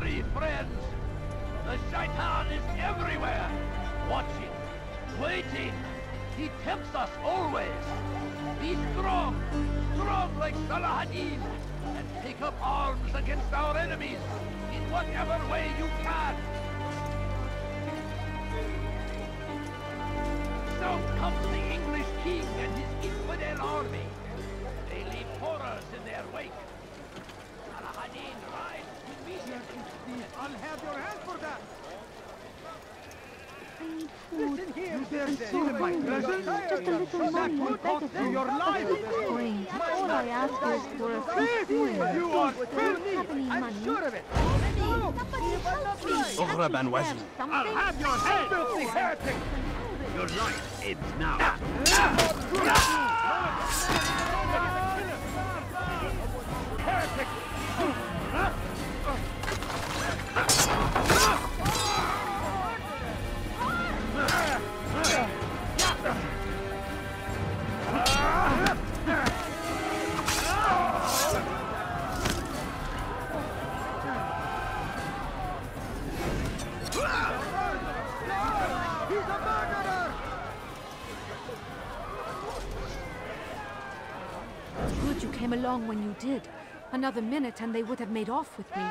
wary, friends! The shaitan is everywhere! Watching, waiting! He tempts us always! Be strong! Strong like Salahadin! And take up arms against our enemies! In whatever way you can! So comes the English king and his infidel army! They leave horrors in their wake! Salahadin rides to meet them! I'll have your hand for that! Listen here, and sir. so My hungry. present? Just a little money I beg of you. your life. Strange. All I ask is for a quick win. You are Don't filthy! have any I'm money. sure of it! Somebody help me. اغرى بن وزن. I'll have your head, filthy heretic! Your life ends now! Heretic! Good you came along when you did. Another minute and they would have made off with me.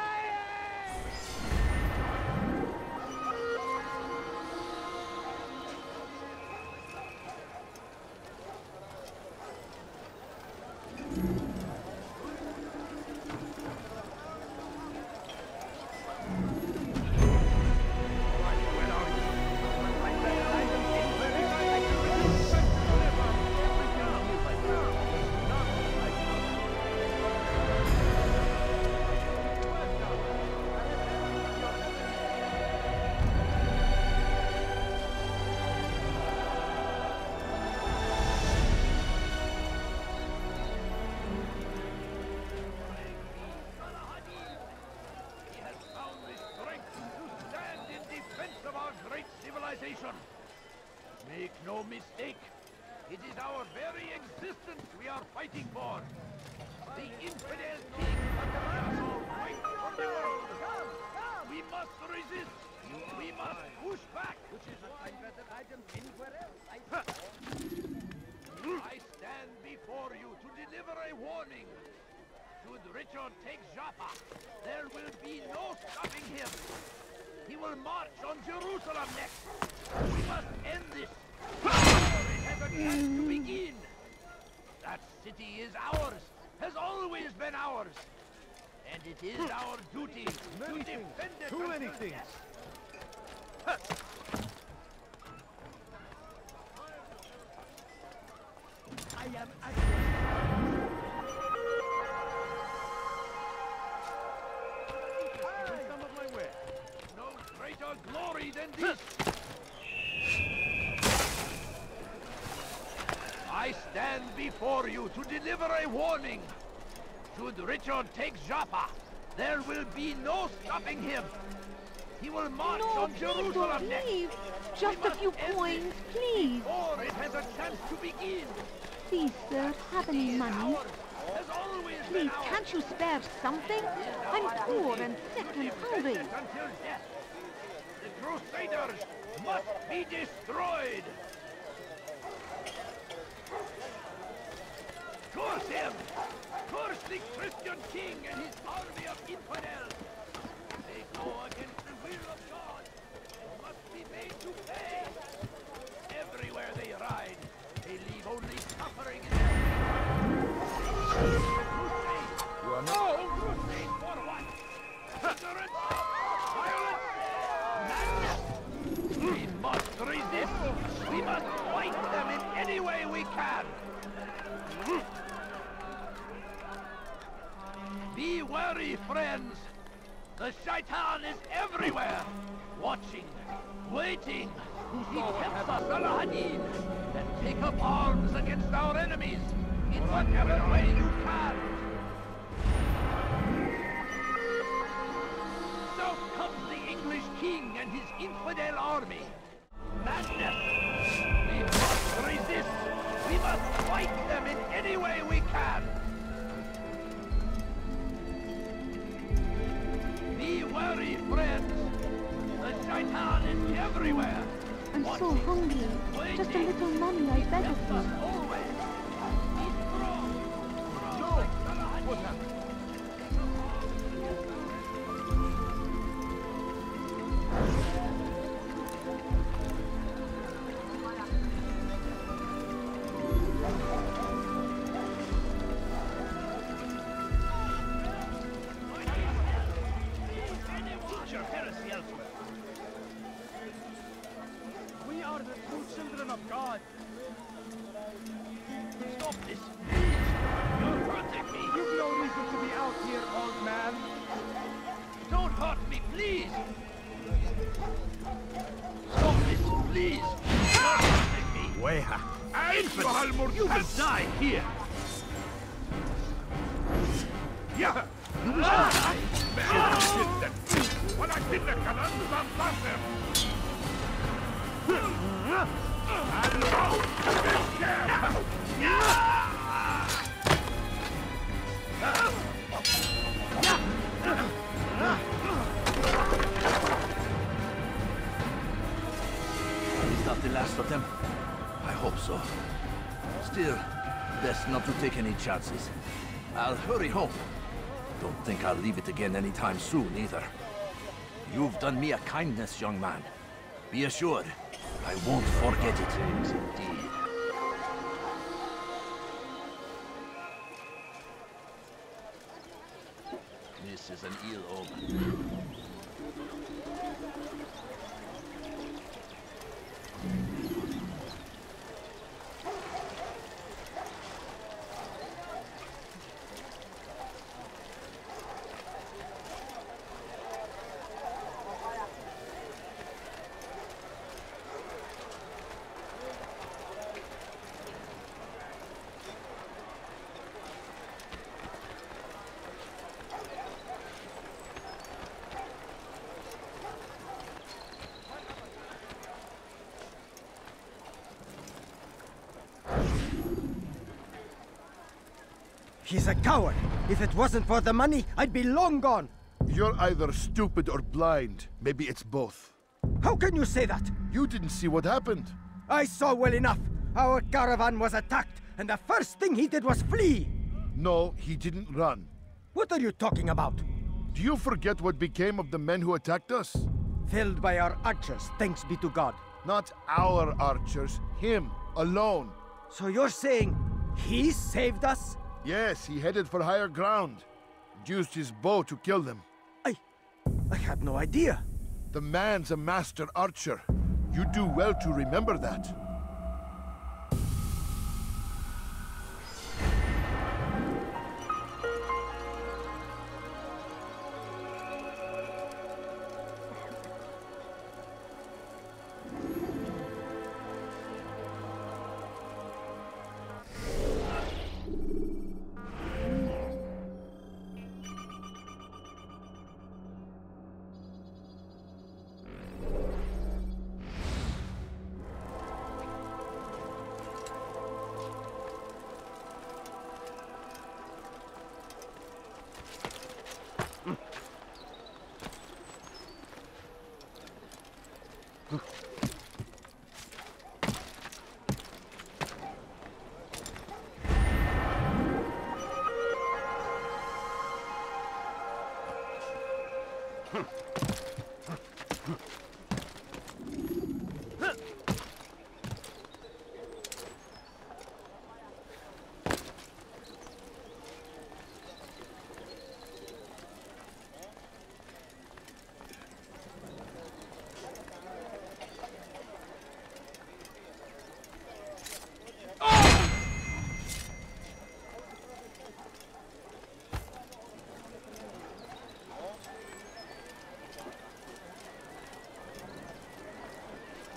Make no mistake, it is our very existence we are fighting for. The infidel king of the castle fight for the world. We must resist. We must push back. Which is a better item anywhere else. I stand before you to deliver a warning. Should Richard take Jaffa, there will be no stopping him. He will march on Jerusalem next. We must end this. It has a chance to begin. That city is ours, has always been ours. And it is our duty to defend it. Too many things. I am some of my way. No greater glory than this. I stand before you to deliver a warning. Should Richard take Jaffa, there will be no stopping him. He will march No, on please Jerusalem don't next. leave. Just a few coins, please. Or it has a chance to begin. Please, sir, have any money? Has always Please, been ours. can't you spare something? I'm poor and sick and hungry. Until death. The Crusaders must be destroyed. Curse him! Curse the Christian king and his army of infidels! They go against the will of God and must be made to pay! Everywhere they ride, they leave only suffering in their wake. Crusade! You are No! Crusade for what? Ignorance! Violence! Madness! We must resist! We must fight them in any way we can! Be wary, friends! The shaitan is everywhere! Watching, waiting! He tempts us, Salahadin, and take up arms against our enemies in whatever way you can! So comes the English king and his infidel army! Madness! We must resist! We must fight them in any way we can! Be wary! It's everywhere. I'm so hungry. Just a little money, I beg of you. Always. What happened? Teach your heresy elsewhere. We are the true children of God. Stop this. You're hurting me. You've no reason to be out here, old man. Don't hurt me, please. Stop this, please. You're hurting me. Weha. Infant, you will die here. Yeah. Is that the last of them? I hope so. Still, best not to take any chances. I'll hurry home. Don't think I'll leave it again anytime soon, either. You've done me a kindness, young man. Be assured, I won't forget it. Indeed. This is an ill omen. He's a coward. If it wasn't for the money, I'd be long gone. You're either stupid or blind. Maybe it's both. How can you say that? You didn't see what happened. I saw well enough. Our caravan was attacked, and the first thing he did was flee. No, he didn't run. What are you talking about? Do you forget what became of the men who attacked us? Felled by our archers, thanks be to God. Not our archers, him, alone. So you're saying he saved us? Yes, he headed for higher ground. Used his bow to kill them. I had no idea. The man's a master archer. You do well to remember that.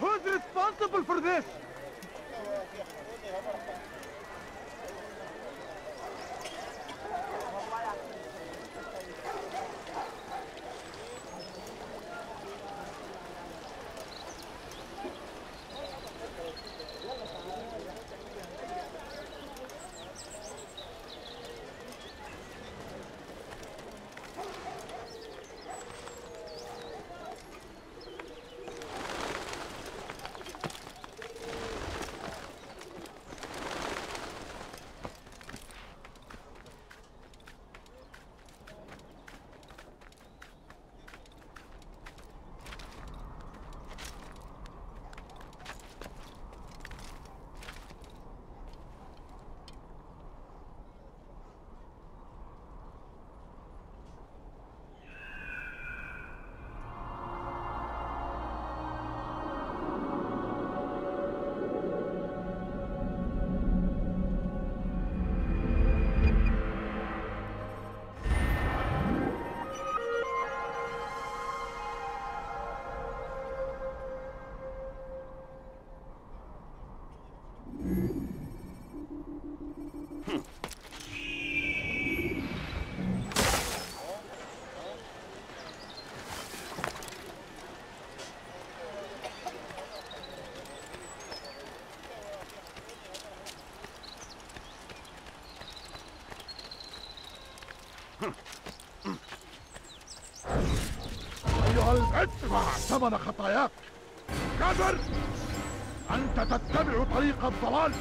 Who's responsible for this? أيها ادفع ثمن خطاياك. كافر، أنت تتبع طريق الضلال.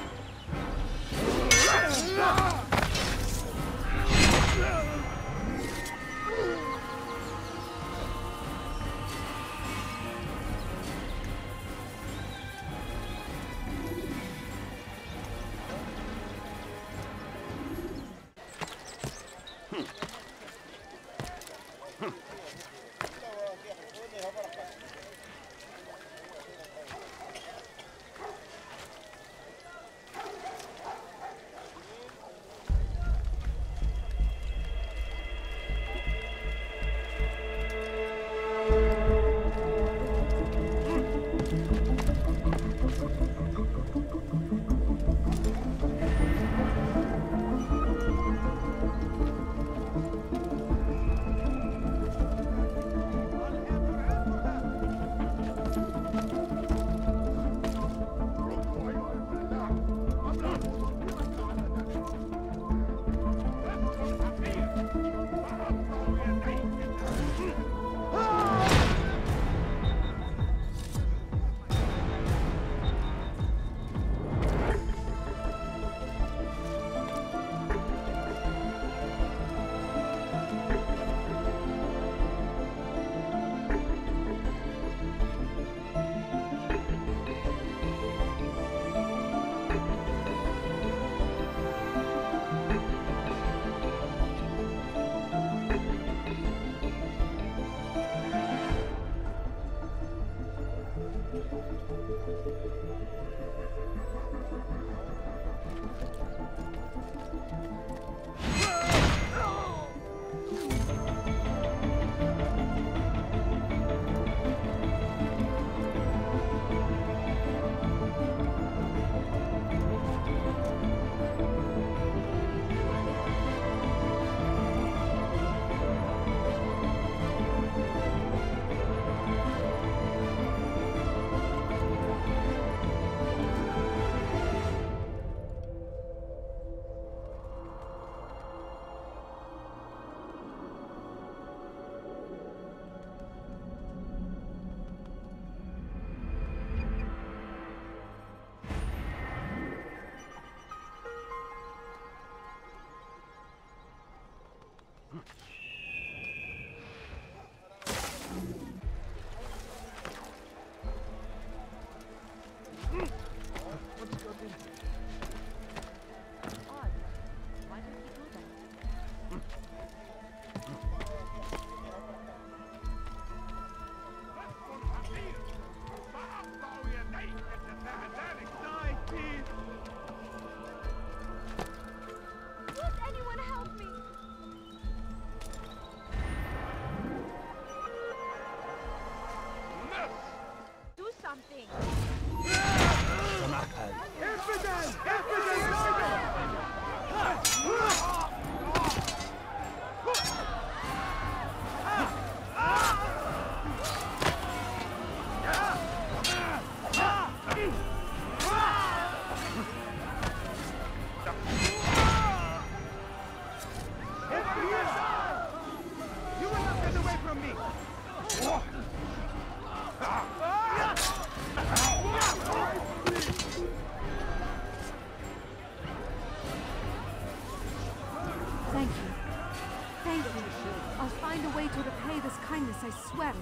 I swear it.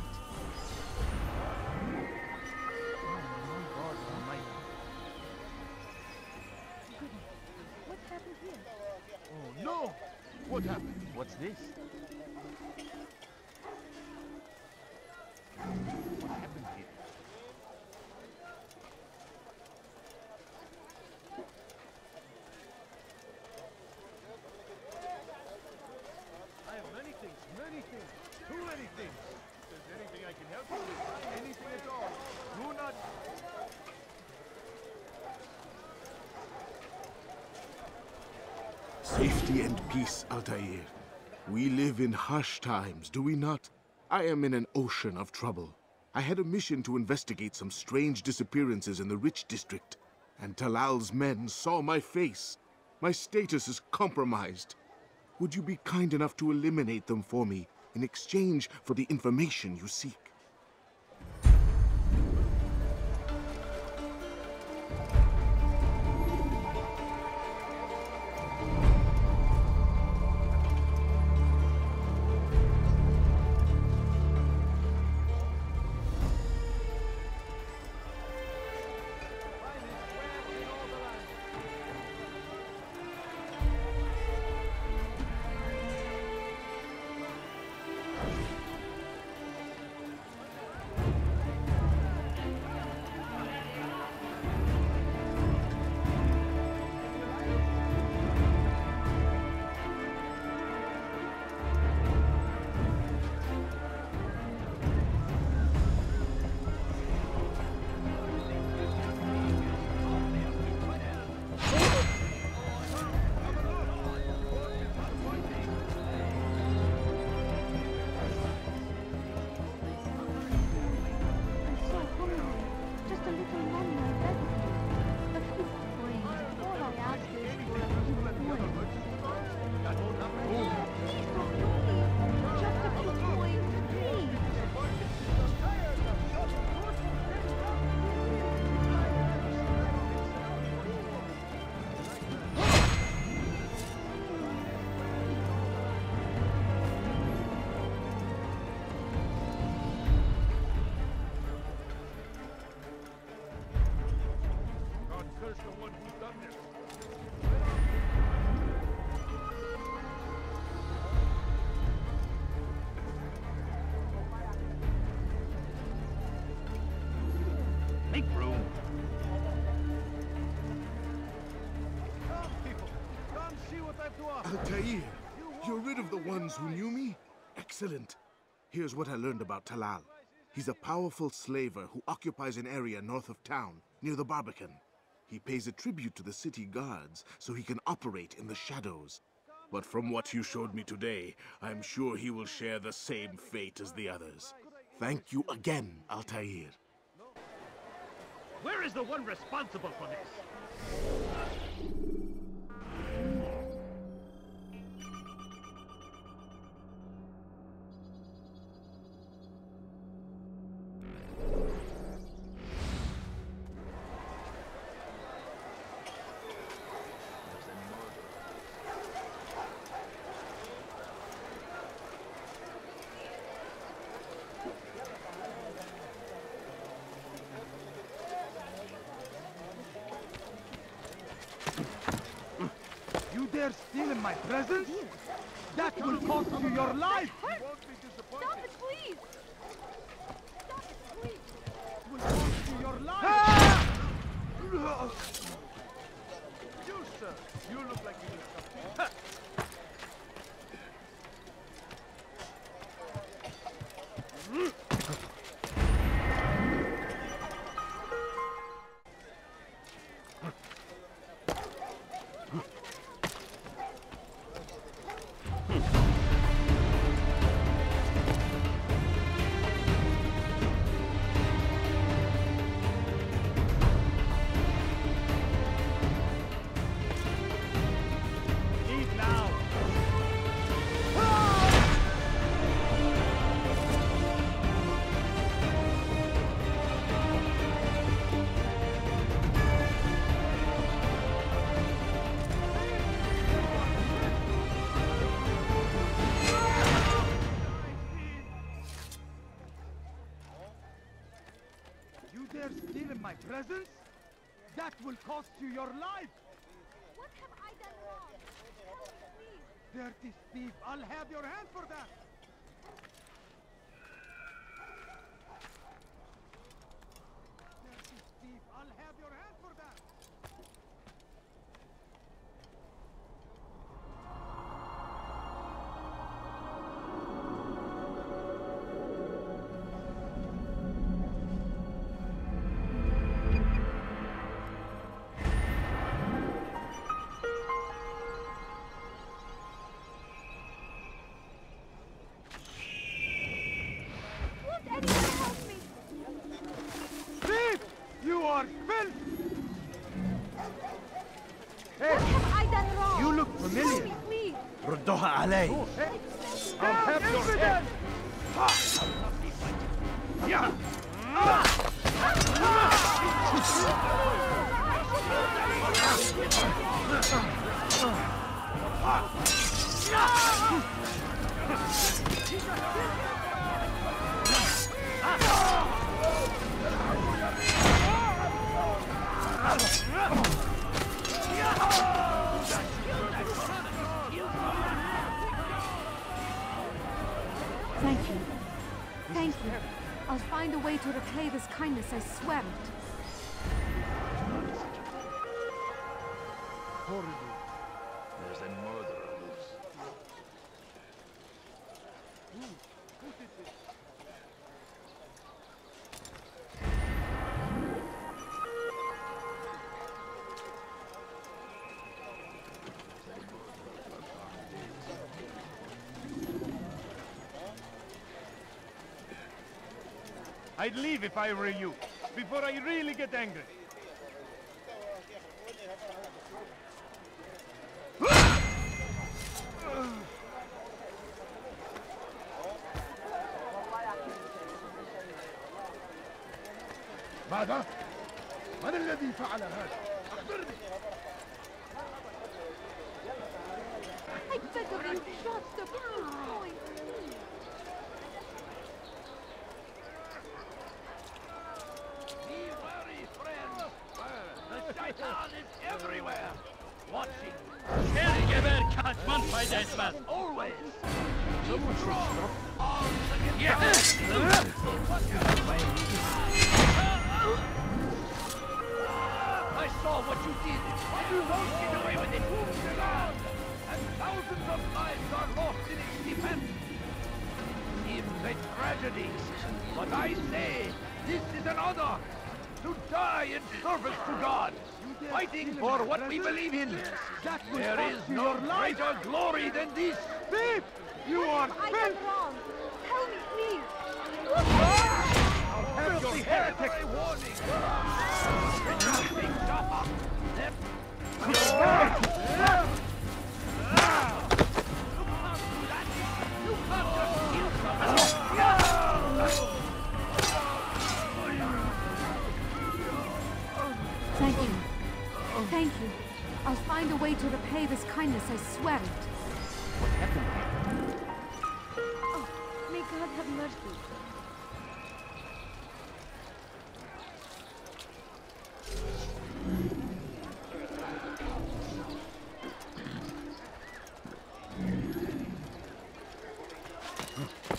What happened here? Oh no! What happened? What's this? What happened here? I have many things, too many things. If there's anything I can help you with, anything at all, do not... Safety and peace, Altair. We live in harsh times, do we not? I am in an ocean of trouble. I had a mission to investigate some strange disappearances in the rich district, and Talal's men saw my face. My status is compromised. Would you be kind enough to eliminate them for me in exchange for the information you seek? Make room. Come, people. Come see what I've to offer. Altair, you're rid of the ones who knew me? Excellent. Here's what I learned about Talala. He's a powerful slaver who occupies an area north of town, near the Barbican. He pays a tribute to the city guards so he can operate in the shadows. But from what you showed me today, I'm sure he will share the same fate as the others. Thank you again, Altair. Where is the one responsible for this? You dare steal in my presence? That will cost you your life! Stop it, please! Stop it, please! It will cost you your life! You, sir. You look like you need something. My presence? That will cost you your life! What have I done wrong? Please! Dirty thief, I'll have your hand for that! Dirty thief, I'll have your hand for that! Thief! You are filth! علي. I'll have your head! Yeah. Thank you. Thank you. I'll find a way to repay this kindness, I swear it. There's a murderer loose. I'd leave if I were you, before I really get angry. ماذا؟ من الذي فعل هذا؟ أخبرني! I beg of you, just a few points. Be wary, friends! The shaitan is everywhere! Watching! Always! Keep strong! Arms against I saw what you did! You won't get away with it! And thousands of lives are lost in its defense! It's a tragedy, but I say, this is an honor! To die in service to God! Fighting for what we believe in! There is no greater glory than this! Thief! You are I am wrong. Help me, please. have your heretic! A warning! Thank you. Thank you. I'll find a way to repay this kindness, I swear it. Oh, may God have mercy.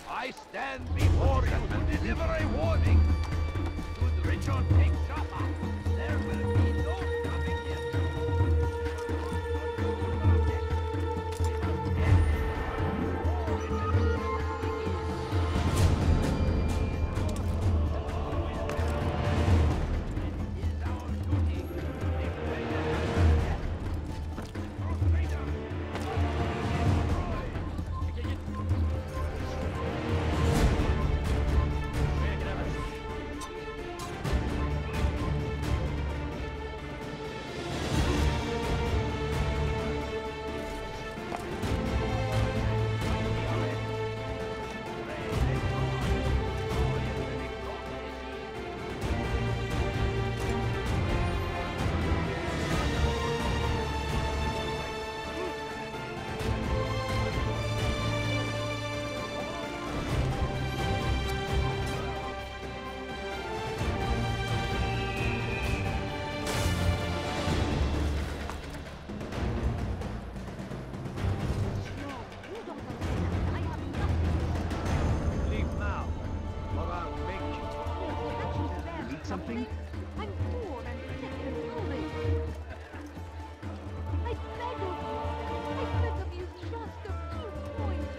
I stand before you to deliver a warning. Should Richard take Jaffa, there will be no stopping him. Something? I'm poor and sick and lonely. I beg of you just a few points.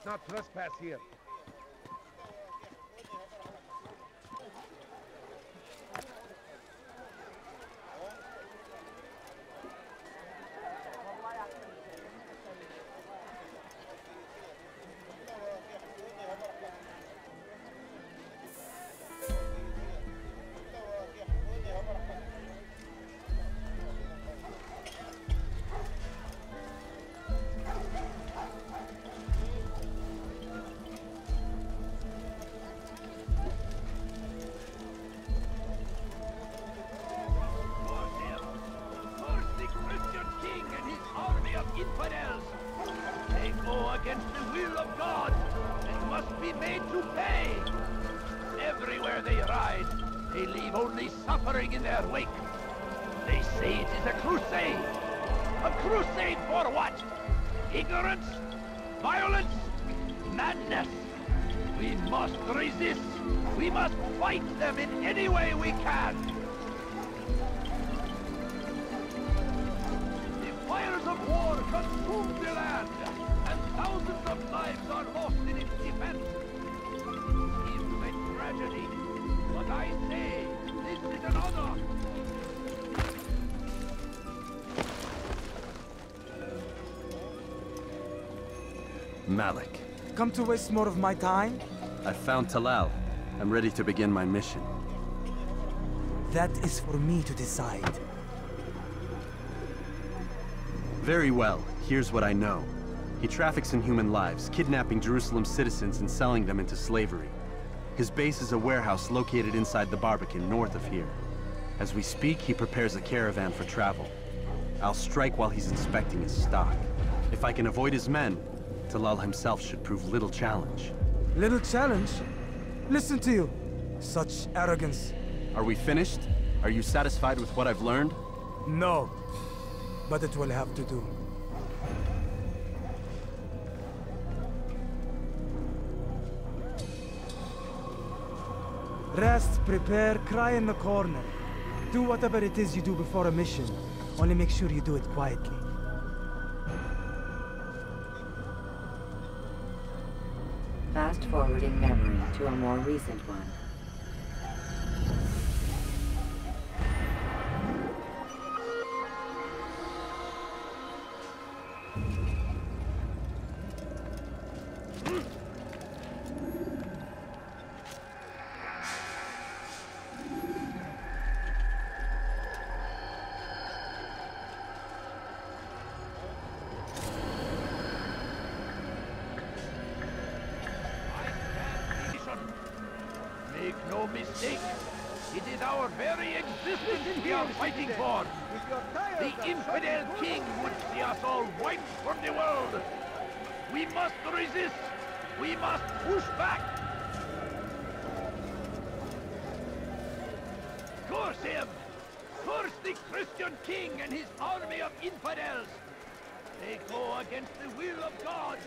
not trespass here. Infidels! They go against the will of God and must be made to pay! Everywhere they ride, they leave only suffering in their wake. They say it is a crusade! A crusade for what? Ignorance? Violence? Madness! We must resist! We must fight them in any way we can! Of war consumed the land, and thousands of lives are lost in its defense. It's a tragedy, but I say this is an honor. Malik. Come to waste more of my time? I found Talala. I'm ready to begin my mission. That is for me to decide. Very well. Here's what I know. He traffics in human lives, kidnapping Jerusalem citizens and selling them into slavery. His base is a warehouse located inside the Barbican, north of here. As we speak, he prepares a caravan for travel. I'll strike while he's inspecting his stock. If I can avoid his men, Talal himself should prove little challenge. Little challenge? Listen to you. Such arrogance. Are we finished? Are you satisfied with what I've learned? No. But it will have to do. Rest, prepare, cry in the corner. Do whatever it is you do before a mission. Only make sure you do it quietly. Fast forwarding memory to a more recent one. Make no mistake, it is our very existence we are fighting for. The infidel king would see us all wiped from the world. We must resist. We must push back. Curse him! Curse the Christian king and his army of infidels! They go against the will of God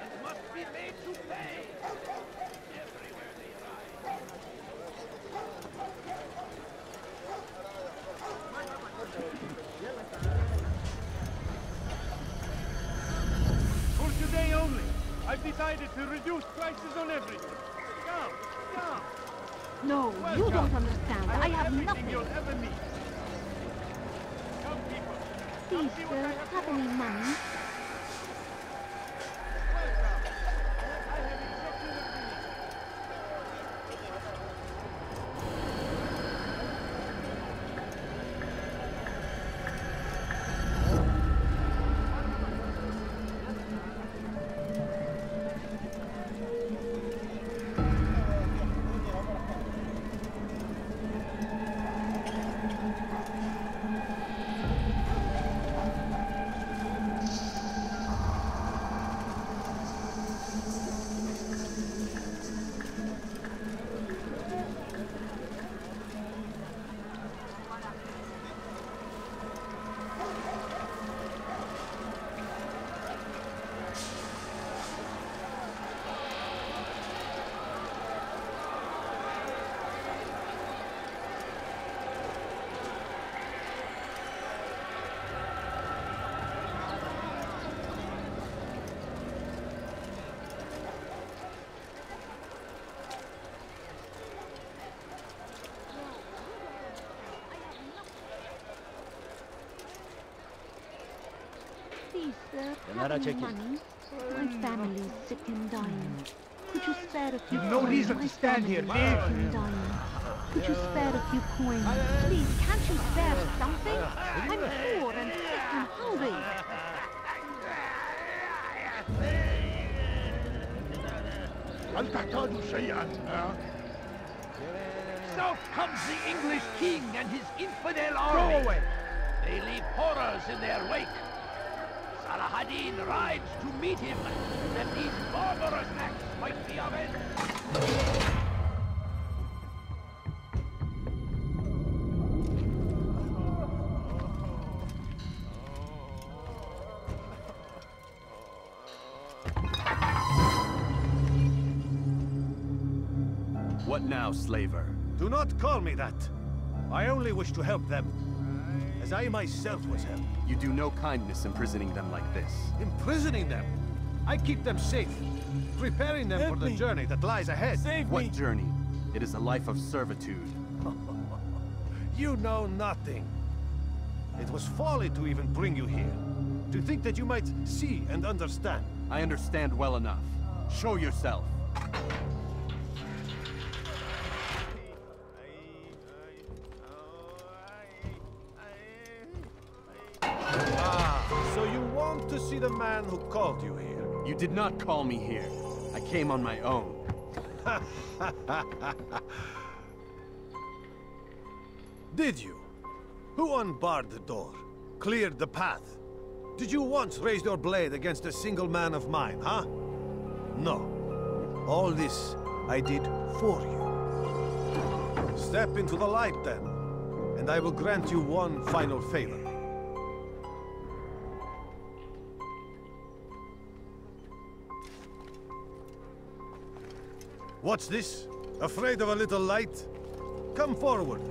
and must be made to pay. Everywhere they ride. For today only, I've decided to reduce prices on everything. Come, come. No, you don't understand. I have everything nothing. you'll ever need. Come, people. Come see what I Please, have to have any offer. money? Welcome. I have exactly what you need. sir, have you money? My family's sick and dying. Could you spare a few coins? No reason to stand here. My family's sick and dying. Could you spare a few coins? Please, can't you spare something? I'm poor and sick and hungry. هل تحتاج شيئا؟ South comes the English king and his infidel army. Go away! They leave horrors in their wake. Salah-ad-Din rides to meet him, that these barbarous acts might be avenged. What now, slaver? Do not call me that. I only wish to help them, as I myself was helped. You do no kindness imprisoning them like this. Imprisoning them? I keep them safe, preparing them for the journey that lies ahead. What journey? It is a life of servitude. You know nothing. It was folly to even bring you here. To think that you might see and understand. I understand well enough. Show yourself. So you want to see the man who called you here? You did not call me here. I came on my own. Did you? Who unbarred the door? Cleared the path? Did you once raise your blade against a single man of mine, huh? No. All this I did for you. Step into the light then, and I will grant you one final favor. What's this? Afraid of a little light? Come forward.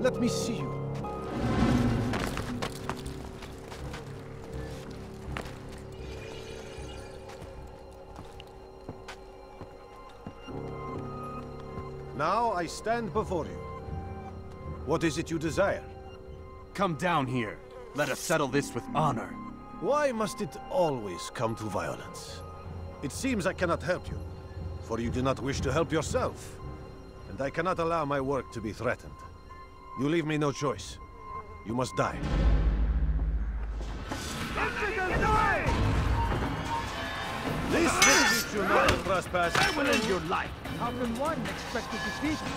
Let me see you. Now I stand before you. What is it you desire? Come down here. Let us settle this with honor. Why must it always come to violence? It seems I cannot help you, for you do not wish to help yourself. And I cannot allow my work to be threatened. You leave me no choice. You must die. This will teach you not to trespass. I will end your life. How can one expect to defeat me?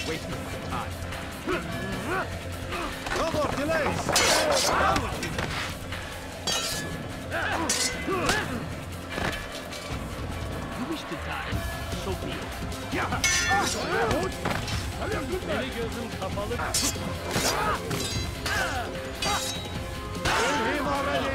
Wasting my time. No more delays! You wish to die, so be it. Kill him already!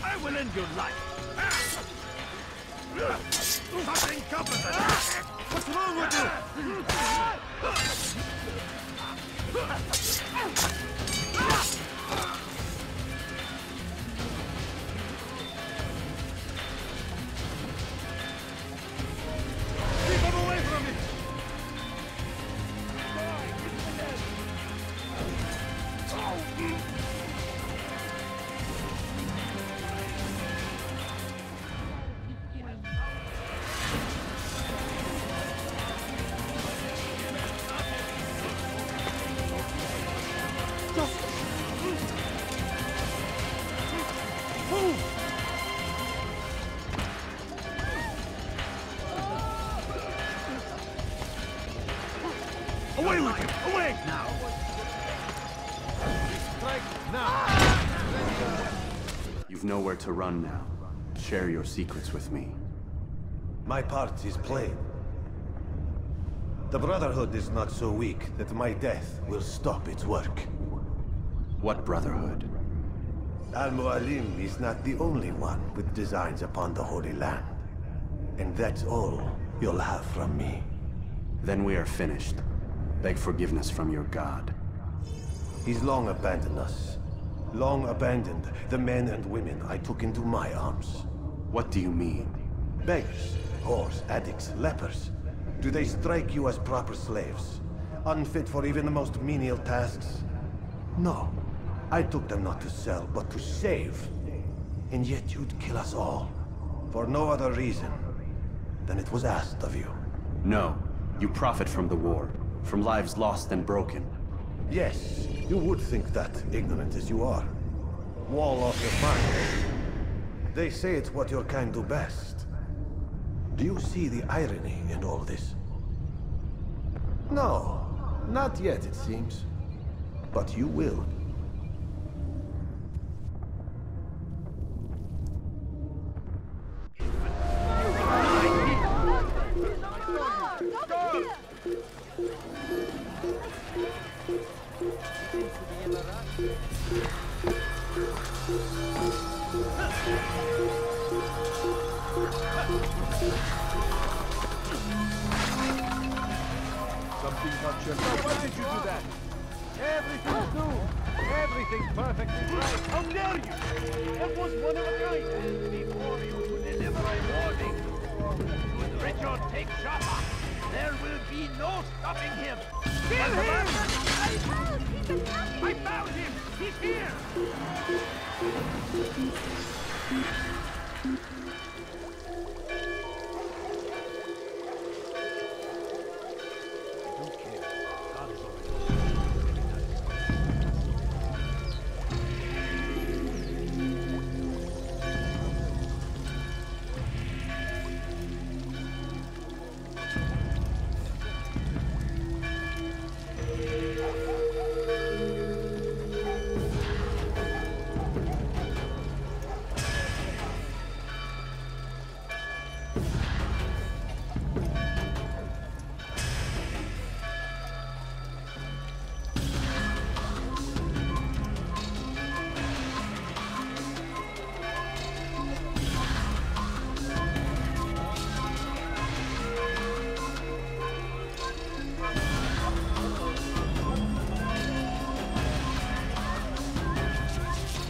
I will end your life. Nothing covers it. What's wrong with you? Keep him away from me! Away with him! Away! Now! Strike now! You've nowhere to run now. Share your secrets with me. My part is plain. The Brotherhood is not so weak that my death will stop its work. What brotherhood? Al-Mualim is not the only one with designs upon the Holy Land. And that's all you'll have from me. Then we are finished. Beg forgiveness from your god. He's long abandoned us. Long abandoned the men and women I took into my arms. What do you mean? Beggars, whores, addicts, lepers. Do they strike you as proper slaves? Unfit for even the most menial tasks? No. I took them not to sell, but to save. And yet you'd kill us all. For no other reason than it was asked of you. No. You profit from the war. From lives lost and broken. Yes, you would think that, ignorant as you are. Wall off your mind. They say it's what your kind do best. Do you see the irony in all this? No, not yet, it seems. But you will. Something got your... Why did you do that? Everything's new. Everything's perfectly right. How dare you? That was one of a kind. Before you to deliver a warning. Should Richard take Jaffa, there will be no stopping him. Kill him! I found him! He's here!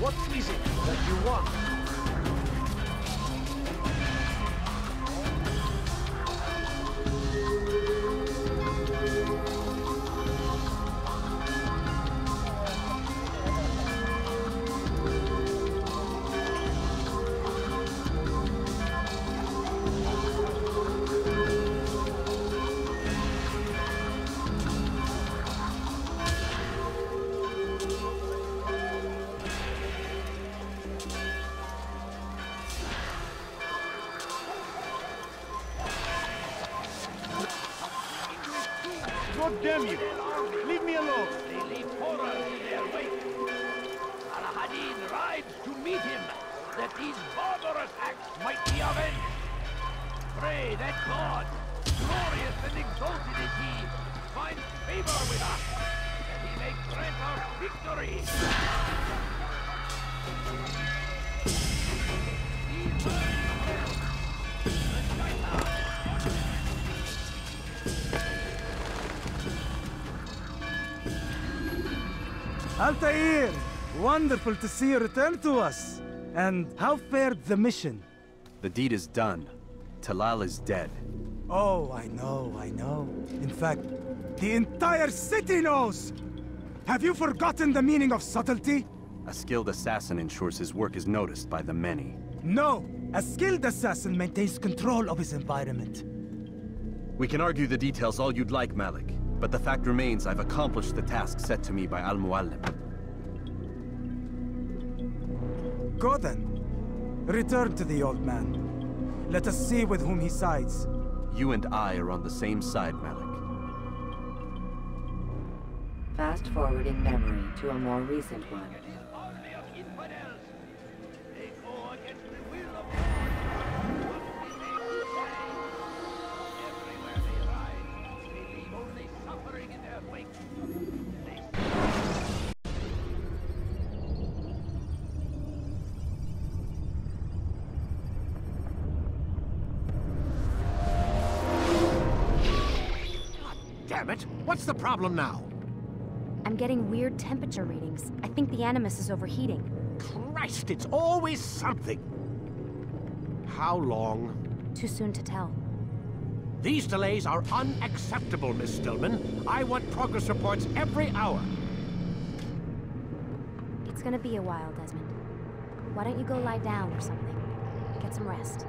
What is it that you want? God damn you! Leave me alone! They leave horror in their wake. Al-Hadid rides to meet him, that these barbarous acts might be avenged. Pray that God, glorious and exalted is he, finds favor with us, that he may grant us victory. Altair! Wonderful to see you return to us. And how fared the mission? The deed is done. Talala is dead. Oh, I know. In fact, the entire city knows! Have you forgotten the meaning of subtlety? A skilled assassin ensures his work is noticed by the many. No! A skilled assassin maintains control of his environment. We can argue the details all you'd like, Malik. But the fact remains I've accomplished the task set to me by Al-Muallim. Go then. Return to the old man. Let us see with whom he sides. You and I are on the same side, Malik. Fast forward in memory to a more recent one. Damn it! What's the problem now? I'm getting weird temperature readings. I think the Animus is overheating. Christ, it's always something! How long? Too soon to tell. These delays are unacceptable, Miss Stillman. I want progress reports every hour. It's gonna be a while, Desmond. Why don't you go lie down or something? Get some rest.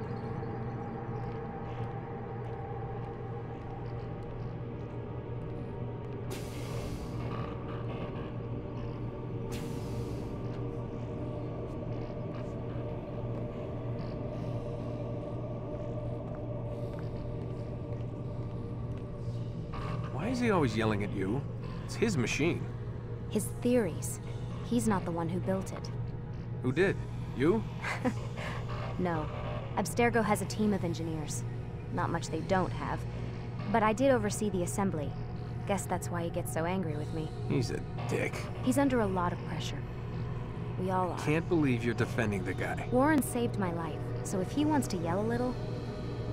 Why is he always yelling at you? It's his machine. His theories. He's not the one who built it. Who did? You? No. Abstergo has a team of engineers. Not much they don't have. But I did oversee the assembly. Guess that's why he gets so angry with me. He's a dick. He's under a lot of pressure. We all are. Can't believe you're defending the guy. Warren saved my life, so if he wants to yell a little,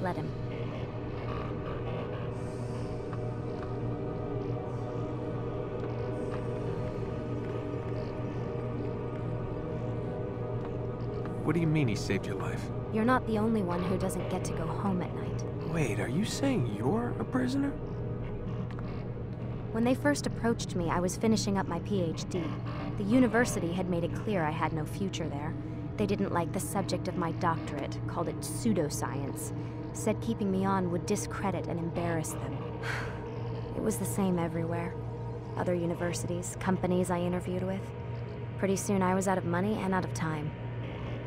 let him. What do you mean he saved your life? You're not the only one who doesn't get to go home at night. Wait, are you saying you're a prisoner? When they first approached me, I was finishing up my PhD. The university had made it clear I had no future there. They didn't like the subject of my doctorate, called it pseudoscience. Said keeping me on would discredit and embarrass them. It was the same everywhere. Other universities, companies I interviewed with. Pretty soon I was out of money and out of time.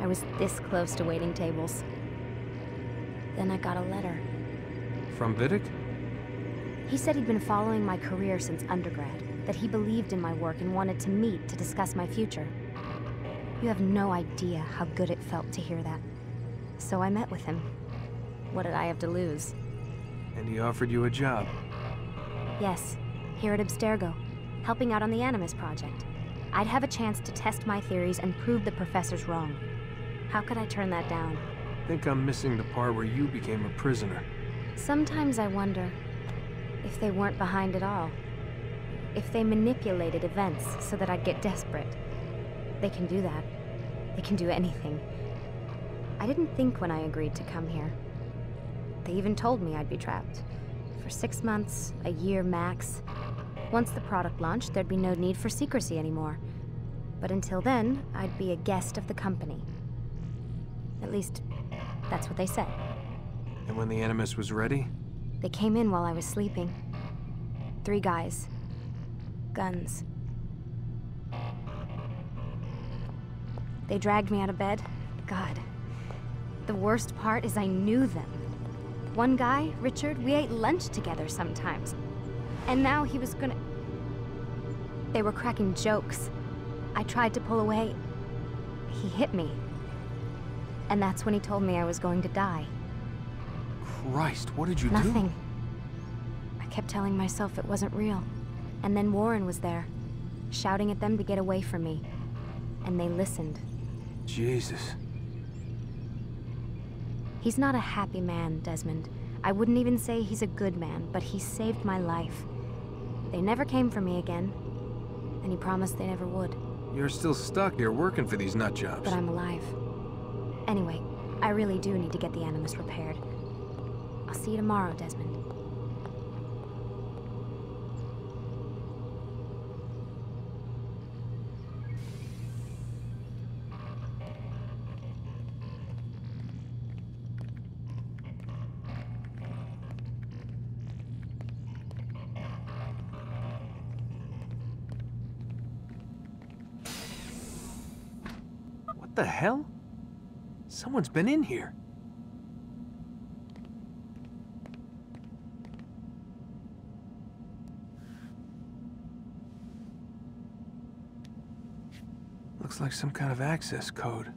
I was this close to waiting tables. Then I got a letter. From Vidic? He said he'd been following my career since undergrad, that he believed in my work and wanted to meet to discuss my future. You have no idea how good it felt to hear that. So I met with him. What did I have to lose? And he offered you a job? Yes, here at Abstergo, helping out on the Animus project. I'd have a chance to test my theories and prove the professors wrong. How could I turn that down? I think I'm missing the part where you became a prisoner. Sometimes I wonder if they weren't behind it all. If they manipulated events so that I'd get desperate. They can do that. They can do anything. I didn't think when I agreed to come here. They even told me I'd be trapped. For 6 months, a year max. Once the product launched, there'd be no need for secrecy anymore. But until then, I'd be a guest of the company. At least, that's what they said. And when the Animus was ready? They came in while I was sleeping. 3 guys. Guns. They dragged me out of bed. God. The worst part is I knew them. One guy, Richard, we ate lunch together sometimes. And now he was gonna... They were cracking jokes. I tried to pull away. He hit me. And that's when he told me I was going to die. Christ, what did you do? Nothing. I kept telling myself it wasn't real. And then Warren was there, shouting at them to get away from me. And they listened. Jesus. He's not a happy man, Desmond. I wouldn't even say he's a good man, but he saved my life. They never came for me again, and he promised they never would. You're still stuck here working for these nut jobs. But I'm alive. Anyway, I really do need to get the Animus repaired. I'll see you tomorrow, Desmond. What the hell? Someone's been in here. Looks like some kind of access code.